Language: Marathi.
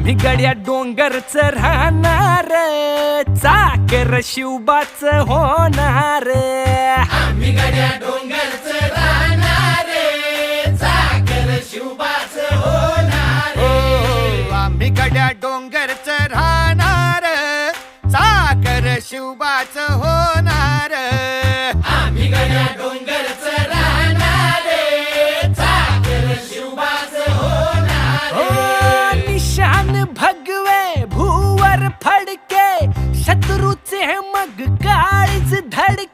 आम्ही गड्या डोंगरच राहणार, चाकर शिवबाच होणार. आम्ही गड्या डोंगरच राहणार, चाकर शिवबाच होणार. आम्ही गड्या डोंगरच राहणार, चाकर शिवबाच होणार. आम्ही गड्या डोंगरच राहणार, चाकर शिवबाच होणार. निशान भगवे भूवर फडके, शत्रूचे मग काळीच धडके.